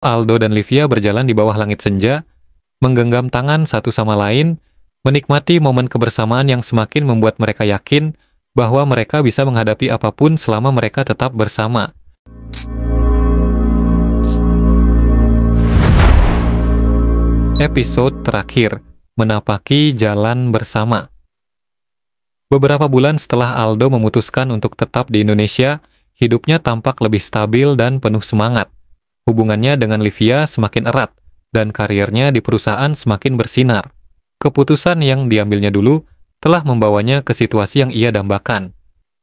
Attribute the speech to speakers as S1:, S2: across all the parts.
S1: Aldo dan Livia berjalan di bawah langit senja, menggenggam tangan satu sama lain, menikmati momen kebersamaan yang semakin membuat mereka yakin bahwa mereka bisa menghadapi apapun selama mereka tetap bersama. Episode terakhir, menapaki jalan bersama. Beberapa bulan setelah Aldo memutuskan untuk tetap di Indonesia, hidupnya tampak lebih stabil dan penuh semangat. Hubungannya dengan Livia semakin erat, dan karirnya di perusahaan semakin bersinar. Keputusan yang diambilnya dulu telah membawanya ke situasi yang ia dambakan,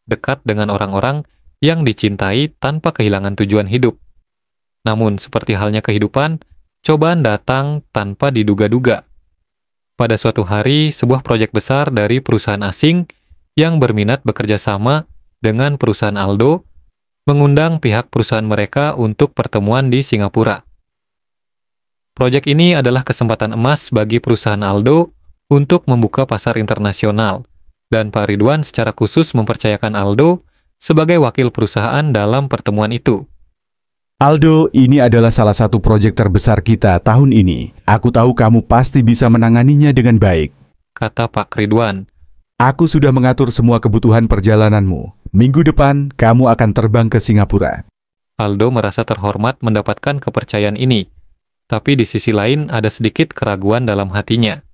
S1: dekat dengan orang-orang yang dicintai tanpa kehilangan tujuan hidup. Namun, seperti halnya kehidupan, cobaan datang tanpa diduga-duga. Pada suatu hari, sebuah proyek besar dari perusahaan asing yang berminat bekerja sama dengan perusahaan Aldo mengundang pihak perusahaan mereka untuk pertemuan di Singapura. Proyek ini adalah kesempatan emas bagi perusahaan Aldo untuk membuka pasar internasional, dan Pak Ridwan secara khusus mempercayakan Aldo sebagai wakil perusahaan dalam pertemuan itu.
S2: Aldo, ini adalah salah satu proyek terbesar kita tahun ini. Aku tahu kamu pasti bisa menanganinya dengan baik,
S1: kata Pak Ridwan.
S2: Aku sudah mengatur semua kebutuhan perjalananmu. Minggu depan, kamu akan terbang ke Singapura.
S1: Aldo merasa terhormat mendapatkan kepercayaan ini, tapi di sisi lain ada sedikit keraguan dalam hatinya.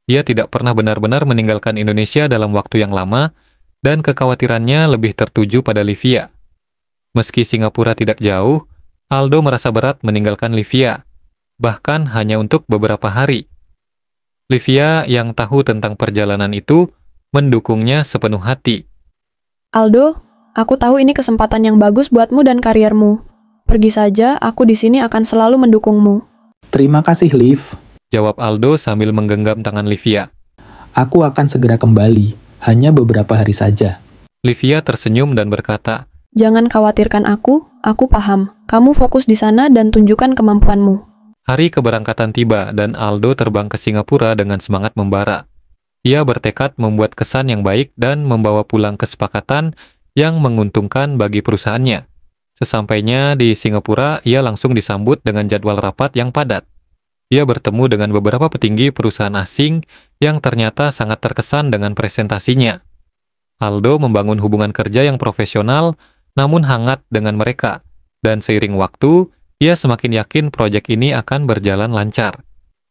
S1: Ia tidak pernah benar-benar meninggalkan Indonesia dalam waktu yang lama, dan kekhawatirannya lebih tertuju pada Livia. Meski Singapura tidak jauh, Aldo merasa berat meninggalkan Livia, bahkan hanya untuk beberapa hari. Livia yang tahu tentang perjalanan itu mendukungnya sepenuh hati.
S3: Aldo, aku tahu ini kesempatan yang bagus buatmu dan kariermu. Pergi saja, aku di sini akan selalu mendukungmu.
S4: Terima kasih, Liv,
S1: jawab Aldo sambil menggenggam tangan Livia.
S4: Aku akan segera kembali, hanya beberapa hari saja.
S1: Livia tersenyum dan berkata,
S3: Jangan khawatirkan aku paham. Kamu fokus di sana dan tunjukkan kemampuanmu.
S1: Hari keberangkatan tiba dan Aldo terbang ke Singapura dengan semangat membara. Ia bertekad membuat kesan yang baik dan membawa pulang kesepakatan yang menguntungkan bagi perusahaannya. Sesampainya di Singapura, ia langsung disambut dengan jadwal rapat yang padat. Ia bertemu dengan beberapa petinggi perusahaan asing yang ternyata sangat terkesan dengan presentasinya. Aldo membangun hubungan kerja yang profesional namun hangat dengan mereka, dan seiring waktu, ia semakin yakin proyek ini akan berjalan lancar.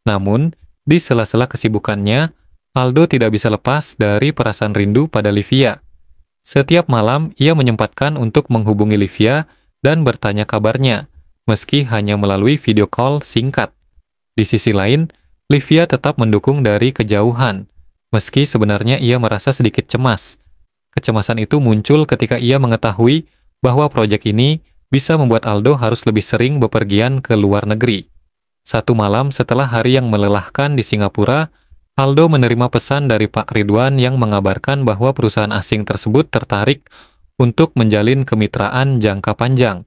S1: Namun, di sela-sela kesibukannya, Aldo tidak bisa lepas dari perasaan rindu pada Livia. Setiap malam, ia menyempatkan untuk menghubungi Livia dan bertanya kabarnya, meski hanya melalui video call singkat. Di sisi lain, Livia tetap mendukung dari kejauhan, meski sebenarnya ia merasa sedikit cemas. Kecemasan itu muncul ketika ia mengetahui bahwa proyek ini bisa membuat Aldo harus lebih sering bepergian ke luar negeri. Satu malam setelah hari yang melelahkan di Singapura, Aldo menerima pesan dari Pak Ridwan yang mengabarkan bahwa perusahaan asing tersebut tertarik untuk menjalin kemitraan jangka panjang.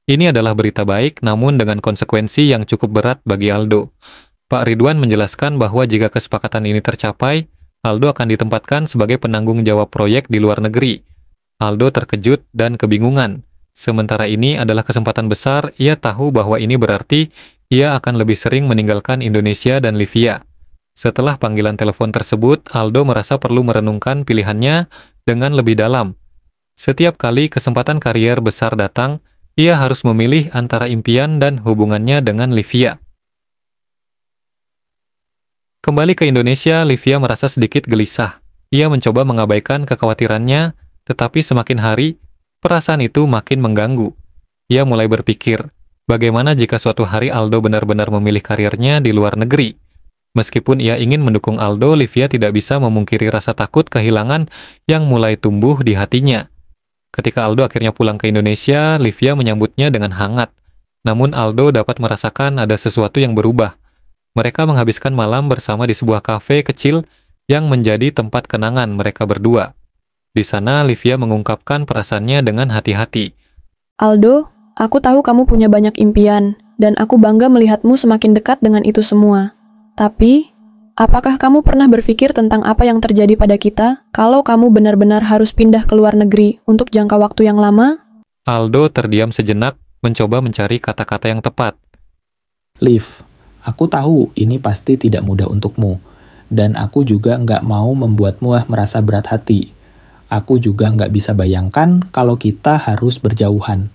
S1: Ini adalah berita baik, namun dengan konsekuensi yang cukup berat bagi Aldo. Pak Ridwan menjelaskan bahwa jika kesepakatan ini tercapai, Aldo akan ditempatkan sebagai penanggung jawab proyek di luar negeri. Aldo terkejut dan kebingungan. Sementara ini adalah kesempatan besar, ia tahu bahwa ini berarti ia akan lebih sering meninggalkan Indonesia dan Livia. Setelah panggilan telepon tersebut, Aldo merasa perlu merenungkan pilihannya dengan lebih dalam. Setiap kali kesempatan karier besar datang, ia harus memilih antara impian dan hubungannya dengan Livia. Kembali ke Indonesia, Livia merasa sedikit gelisah. Ia mencoba mengabaikan kekhawatirannya, tetapi semakin hari, perasaan itu makin mengganggu. Ia mulai berpikir, bagaimana jika suatu hari Aldo benar-benar memilih karirnya di luar negeri? Meskipun ia ingin mendukung Aldo, Livia tidak bisa memungkiri rasa takut kehilangan yang mulai tumbuh di hatinya. Ketika Aldo akhirnya pulang ke Indonesia, Livia menyambutnya dengan hangat. Namun Aldo dapat merasakan ada sesuatu yang berubah. Mereka menghabiskan malam bersama di sebuah kafe kecil yang menjadi tempat kenangan mereka berdua. Di sana, Livia mengungkapkan perasaannya dengan hati-hati.
S3: Aldo, aku tahu kamu punya banyak impian, dan aku bangga melihatmu semakin dekat dengan itu semua. Tapi, apakah kamu pernah berpikir tentang apa yang terjadi pada kita kalau kamu benar-benar harus pindah ke luar negeri untuk jangka waktu yang lama?
S1: Aldo terdiam sejenak, mencoba mencari kata-kata yang tepat.
S4: Liv, aku tahu ini pasti tidak mudah untukmu, dan aku juga nggak mau membuatmu merasa berat hati. Aku juga nggak bisa bayangkan kalau kita harus berjauhan.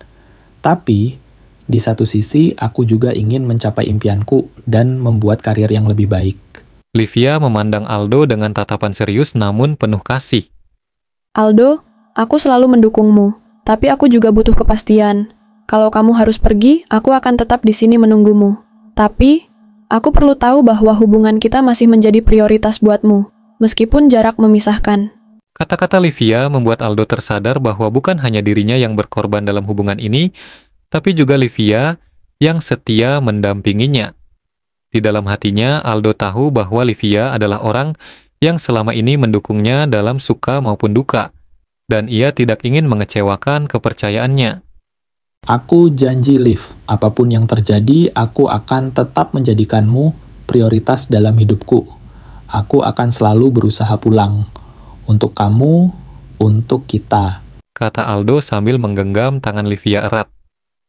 S4: Tapi, di satu sisi aku juga ingin mencapai impianku dan membuat karir yang lebih baik.
S1: Livia memandang Aldo dengan tatapan serius namun penuh kasih.
S3: Aldo, aku selalu mendukungmu, tapi aku juga butuh kepastian. Kalau kamu harus pergi, aku akan tetap di sini menunggumu. Tapi, aku perlu tahu bahwa hubungan kita masih menjadi prioritas buatmu, meskipun jarak memisahkan.
S1: Kata-kata Livia membuat Aldo tersadar bahwa bukan hanya dirinya yang berkorban dalam hubungan ini, tapi juga Livia yang setia mendampinginya. Di dalam hatinya, Aldo tahu bahwa Livia adalah orang yang selama ini mendukungnya dalam suka maupun duka, dan ia tidak ingin mengecewakan kepercayaannya.
S4: Aku janji, Liv, apapun yang terjadi, aku akan tetap menjadikanmu prioritas dalam hidupku. Aku akan selalu berusaha pulang. Untuk kamu, untuk kita.
S1: Kata Aldo sambil menggenggam tangan Livia erat.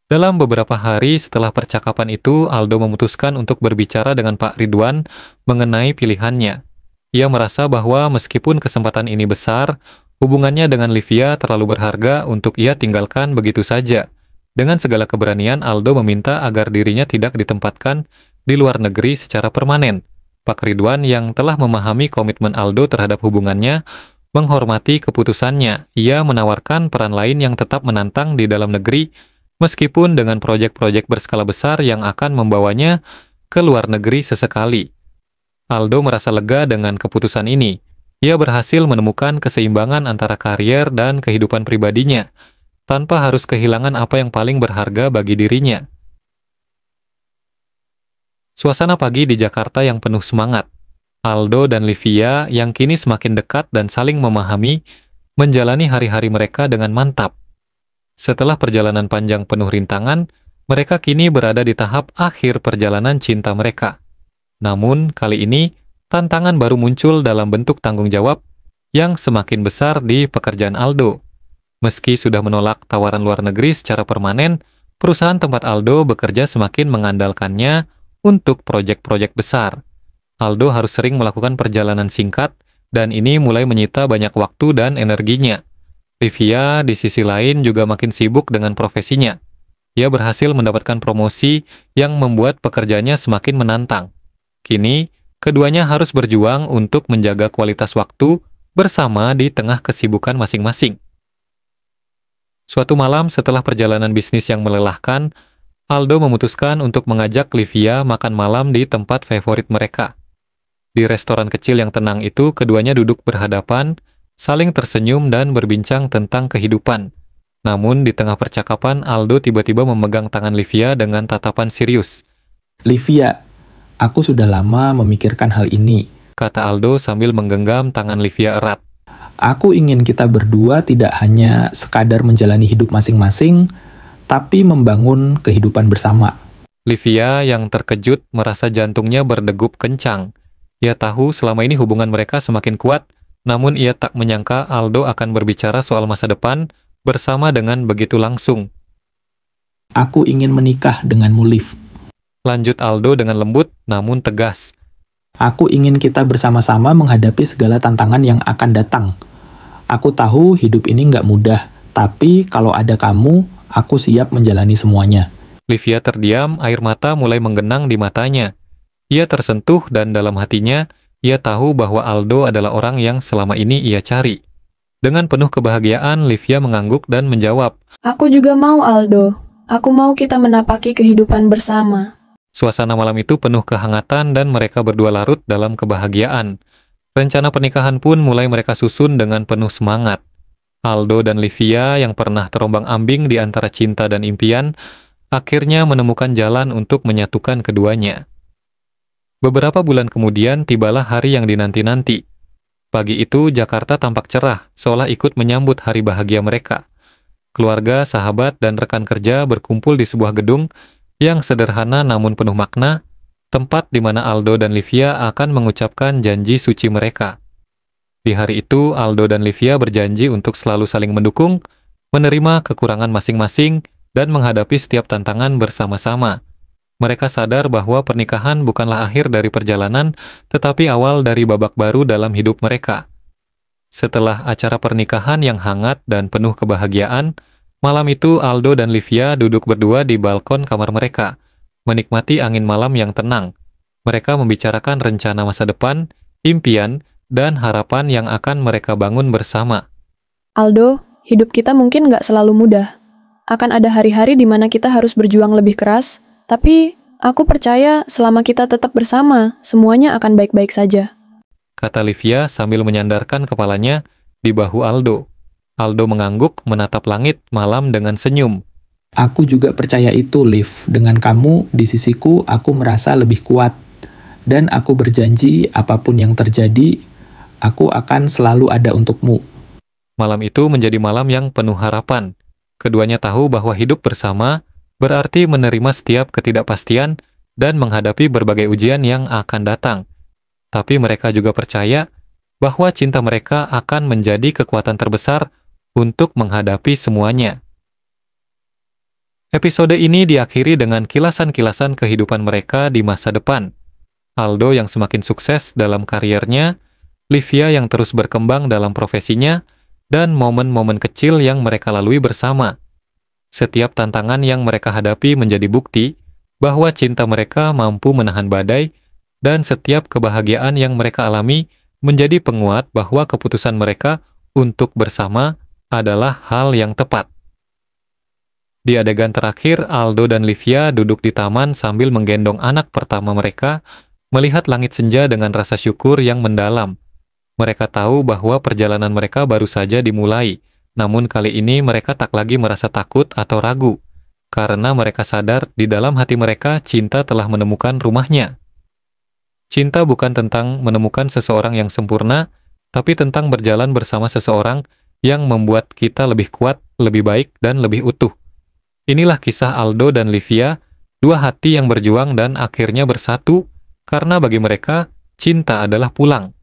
S1: Dalam beberapa hari setelah percakapan itu, Aldo memutuskan untuk berbicara dengan Pak Ridwan mengenai pilihannya. Ia merasa bahwa meskipun kesempatan ini besar, hubungannya dengan Livia terlalu berharga untuk ia tinggalkan begitu saja. Dengan segala keberanian, Aldo meminta agar dirinya tidak ditempatkan di luar negeri secara permanen. Pak Ridwan yang telah memahami komitmen Aldo terhadap hubungannya, menghormati keputusannya. Ia menawarkan peran lain yang tetap menantang di dalam negeri, meskipun dengan proyek-proyek berskala besar yang akan membawanya ke luar negeri sesekali. Aldo merasa lega dengan keputusan ini. Ia berhasil menemukan keseimbangan antara karier dan kehidupan pribadinya, tanpa harus kehilangan apa yang paling berharga bagi dirinya. Suasana pagi di Jakarta yang penuh semangat. Aldo dan Livia yang kini semakin dekat dan saling memahami, menjalani hari-hari mereka dengan mantap. Setelah perjalanan panjang penuh rintangan, mereka kini berada di tahap akhir perjalanan cinta mereka. Namun, kali ini, tantangan baru muncul dalam bentuk tanggung jawab yang semakin besar di pekerjaan Aldo. Meski sudah menolak tawaran luar negeri secara permanen, perusahaan tempat Aldo bekerja semakin mengandalkannya untuk proyek-proyek besar. Aldo harus sering melakukan perjalanan singkat, dan ini mulai menyita banyak waktu dan energinya. Livia di sisi lain juga makin sibuk dengan profesinya. Ia berhasil mendapatkan promosi yang membuat pekerjaannya semakin menantang. Kini, keduanya harus berjuang untuk menjaga kualitas waktu bersama di tengah kesibukan masing-masing. Suatu malam setelah perjalanan bisnis yang melelahkan, Aldo memutuskan untuk mengajak Livia makan malam di tempat favorit mereka. Di restoran kecil yang tenang itu, keduanya duduk berhadapan, saling tersenyum dan berbincang tentang kehidupan. Namun di tengah percakapan, Aldo tiba-tiba memegang tangan Livia dengan tatapan serius.
S4: Livia, aku sudah lama memikirkan hal ini,
S1: Kata Aldo sambil menggenggam tangan Livia erat.
S4: Aku ingin kita berdua tidak hanya sekadar menjalani hidup masing-masing, tapi membangun kehidupan bersama.
S1: Livia yang terkejut merasa jantungnya berdegup kencang. Ia tahu selama ini hubungan mereka semakin kuat, namun ia tak menyangka Aldo akan berbicara soal masa depan bersama dengan begitu langsung.
S4: Aku ingin menikah denganmu, Liv.
S1: Lanjut Aldo dengan lembut namun tegas.
S4: Aku ingin kita bersama-sama menghadapi segala tantangan yang akan datang. Aku tahu hidup ini nggak mudah, tapi kalau ada kamu, aku siap menjalani semuanya.
S1: Livia terdiam, air mata mulai menggenang di matanya. Ia tersentuh dan dalam hatinya, ia tahu bahwa Aldo adalah orang yang selama ini ia cari. Dengan penuh kebahagiaan, Livia mengangguk dan menjawab,
S3: Aku juga mau, Aldo. Aku mau kita menapaki kehidupan bersama.
S1: Suasana malam itu penuh kehangatan dan mereka berdua larut dalam kebahagiaan. Rencana pernikahan pun mulai mereka susun dengan penuh semangat. Aldo dan Livia yang pernah terombang-ambing di antara cinta dan impian, akhirnya menemukan jalan untuk menyatukan keduanya. Beberapa bulan kemudian tibalah hari yang dinanti-nanti. Pagi itu Jakarta tampak cerah, seolah ikut menyambut hari bahagia mereka. Keluarga, sahabat, dan rekan kerja berkumpul di sebuah gedung yang sederhana namun penuh makna, tempat di mana Aldo dan Livia akan mengucapkan janji suci mereka. Di hari itu, Aldo dan Livia berjanji untuk selalu saling mendukung, menerima kekurangan masing-masing, dan menghadapi setiap tantangan bersama-sama. Mereka sadar bahwa pernikahan bukanlah akhir dari perjalanan, tetapi awal dari babak baru dalam hidup mereka. Setelah acara pernikahan yang hangat dan penuh kebahagiaan, malam itu Aldo dan Livia duduk berdua di balkon kamar mereka, menikmati angin malam yang tenang. Mereka membicarakan rencana masa depan, impian, dan harapan yang akan mereka bangun bersama.
S3: Aldo, hidup kita mungkin nggak selalu mudah. Akan ada hari-hari di mana kita harus berjuang lebih keras, tapi aku percaya selama kita tetap bersama, semuanya akan baik-baik saja.
S1: Kata Livia sambil menyandarkan kepalanya di bahu Aldo. Aldo mengangguk menatap langit malam dengan senyum.
S4: Aku juga percaya itu, Liv. Dengan kamu di sisiku, aku merasa lebih kuat. Dan aku berjanji apapun yang terjadi, aku akan selalu ada untukmu.
S1: Malam itu menjadi malam yang penuh harapan. Keduanya tahu bahwa hidup bersama berarti menerima setiap ketidakpastian dan menghadapi berbagai ujian yang akan datang. Tapi mereka juga percaya bahwa cinta mereka akan menjadi kekuatan terbesar untuk menghadapi semuanya. Episode ini diakhiri dengan kilasan-kilasan kehidupan mereka di masa depan. Aldo yang semakin sukses dalam kariernya, Livia yang terus berkembang dalam profesinya, dan momen-momen kecil yang mereka lalui bersama. Setiap tantangan yang mereka hadapi menjadi bukti bahwa cinta mereka mampu menahan badai, dan setiap kebahagiaan yang mereka alami menjadi penguat bahwa keputusan mereka untuk bersama adalah hal yang tepat. Di adegan terakhir, Aldo dan Livia duduk di taman sambil menggendong anak pertama mereka, melihat langit senja dengan rasa syukur yang mendalam. Mereka tahu bahwa perjalanan mereka baru saja dimulai, namun kali ini mereka tak lagi merasa takut atau ragu, karena mereka sadar di dalam hati mereka cinta telah menemukan rumahnya. Cinta bukan tentang menemukan seseorang yang sempurna, tapi tentang berjalan bersama seseorang yang membuat kita lebih kuat, lebih baik, dan lebih utuh. Inilah kisah Aldo dan Livia, dua hati yang berjuang dan akhirnya bersatu, karena bagi mereka, cinta adalah pulang.